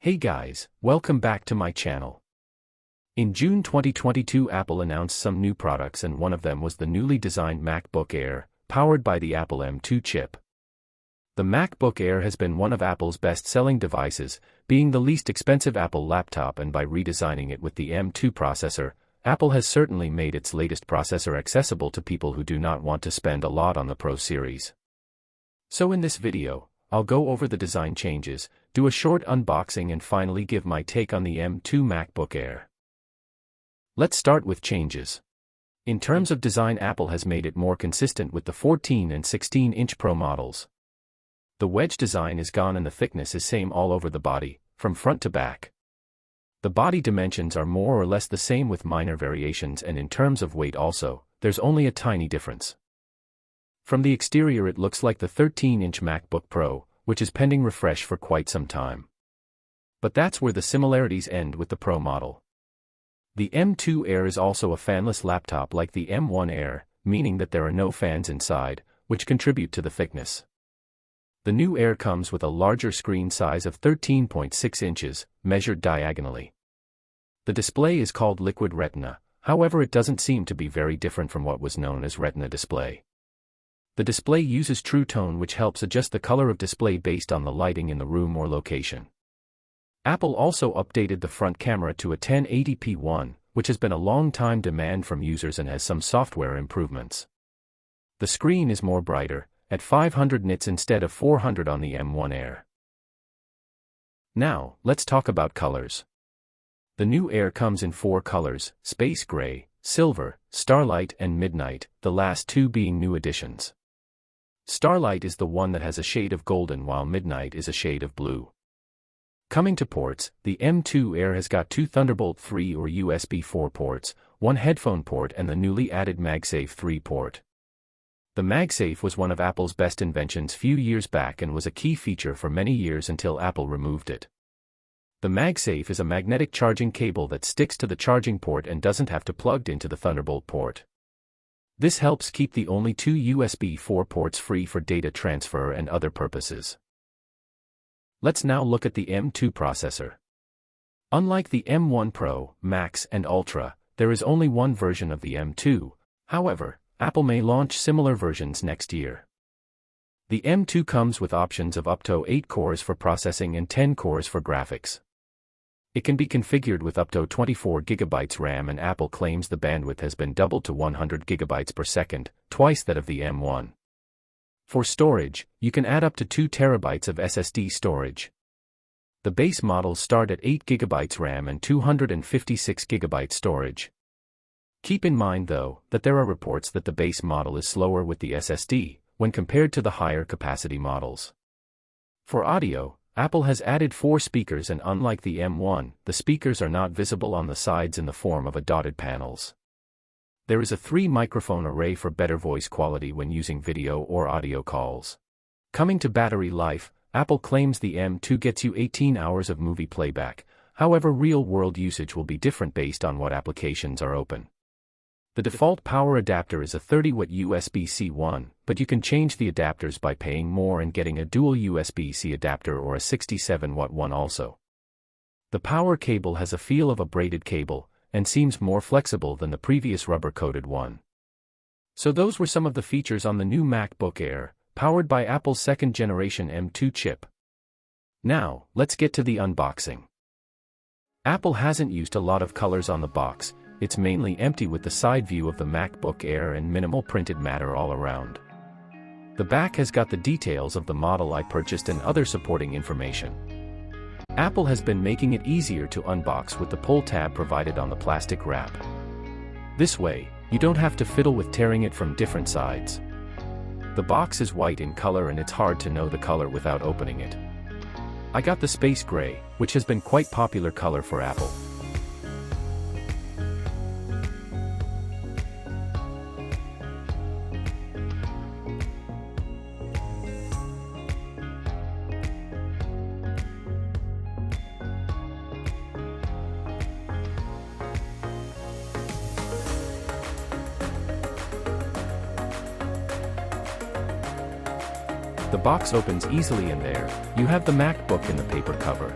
Hey guys, welcome back to my channel. In June 2022, Apple announced some new products, and one of them was the newly designed MacBook Air, powered by the Apple M2 chip. The MacBook Air has been one of Apple's best-selling devices, being the least expensive Apple laptop, and by redesigning it with the M2 processor, Apple has certainly made its latest processor accessible to people who do not want to spend a lot on the Pro series. So in this video, I'll go over the design changes, do a short unboxing, and finally give my take on the M2 MacBook Air. Let's start with changes. In terms of design, Apple has made it more consistent with the 14 and 16-inch Pro models. The wedge design is gone and the thickness is same all over the body, from front to back. The body dimensions are more or less the same with minor variations, and in terms of weight also, there's only a tiny difference. From the exterior it looks like the 13-inch MacBook Pro, which is pending refresh for quite some time. But that's where the similarities end with the Pro model. The M2 Air is also a fanless laptop like the M1 Air, meaning that there are no fans inside, which contribute to the thickness. The new Air comes with a larger screen size of 13.6 inches, measured diagonally. The display is called Liquid Retina, however it doesn't seem to be very different from what was known as Retina display. The display uses True Tone, which helps adjust the color of display based on the lighting in the room or location. Apple also updated the front camera to a 1080p one, which has been a long time demand from users and has some software improvements. The screen is more brighter, at 500 nits instead of 400 on the M1 Air. Now, let's talk about colors. The new Air comes in 4 colors: Space Gray, Silver, Starlight, and Midnight, the last two being new additions. Starlight is the one that has a shade of golden, while Midnight is a shade of blue. Coming to ports, the M2 Air has got 2 Thunderbolt 3 or USB 4 ports, 1 headphone port, and the newly added MagSafe 3 port. The MagSafe was one of Apple's best inventions few years back and was a key feature for many years until Apple removed it. The MagSafe is a magnetic charging cable that sticks to the charging port and doesn't have to plug into the Thunderbolt port. This helps keep the only 2 USB 4 ports free for data transfer and other purposes. Let's now look at the M2 processor. Unlike the M1 Pro, Max, and Ultra, there is only one version of the M2. However, Apple may launch similar versions next year. The M2 comes with options of up to 8 cores for processing and 10 cores for graphics. It can be configured with up to 24 GB RAM, and Apple claims the bandwidth has been doubled to 100 GB per second, twice that of the M1. For storage, you can add up to 2 TB of SSD storage. The base models start at 8 GB RAM and 256 GB storage. Keep in mind though, that there are reports that the base model is slower with the SSD, when compared to the higher capacity models. For audio, Apple has added 4 speakers, and unlike the M1, the speakers are not visible on the sides in the form of dotted panels. There is a 3 microphone array for better voice quality when using video or audio calls. Coming to battery life, Apple claims the M2 gets you 18 hours of movie playback, however real-world usage will be different based on what applications are open. The default power adapter is a 30-watt USB-C one, but you can change the adapters by paying more and getting a dual USB-C adapter or a 67-watt one also. The power cable has a feel of a braided cable, and seems more flexible than the previous rubber-coated one. So those were some of the features on the new MacBook Air, powered by Apple's 2nd generation M2 chip. Now, let's get to the unboxing. Apple hasn't used a lot of colors on the box. It's mainly empty with the side view of the MacBook Air and minimal printed matter all around. The back has got the details of the model I purchased and other supporting information. Apple has been making it easier to unbox with the pull tab provided on the plastic wrap. This way, you don't have to fiddle with tearing it from different sides. The box is white in color and it's hard to know the color without opening it. I got the Space Gray, which has been quite popular color for Apple. The box opens easily and there, you have the MacBook in the paper cover.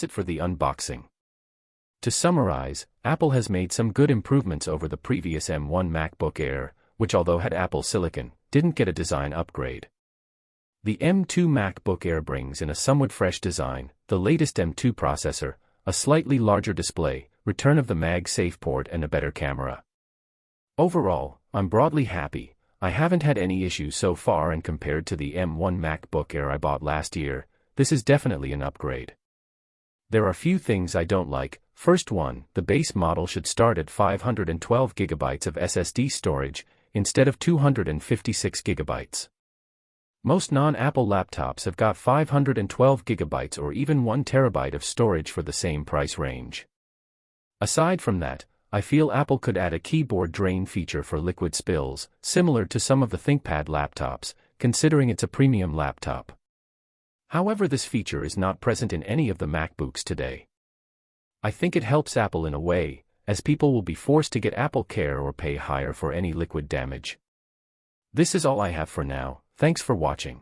that's it for the unboxing. To summarize, Apple has made some good improvements over the previous M1 MacBook Air, which although had Apple Silicon, didn't get a design upgrade. The M2 MacBook Air brings in a somewhat fresh design, the latest M2 processor, a slightly larger display, return of the MagSafe port and a better camera. Overall, I'm broadly happy. I haven't had any issues so far, and compared to the M1 MacBook Air I bought last year, this is definitely an upgrade. There are few things I don't like. First one, the base model should start at 512 GB of SSD storage, instead of 256 GB. Most non-Apple laptops have got 512 GB or even 1 TB of storage for the same price range. Aside from that, I feel Apple could add a keyboard drain feature for liquid spills, similar to some of the ThinkPad laptops, considering it's a premium laptop. However, this feature is not present in any of the MacBooks today. I think it helps Apple in a way, as people will be forced to get Apple Care or pay higher for any liquid damage. This is all I have for now. Thanks for watching.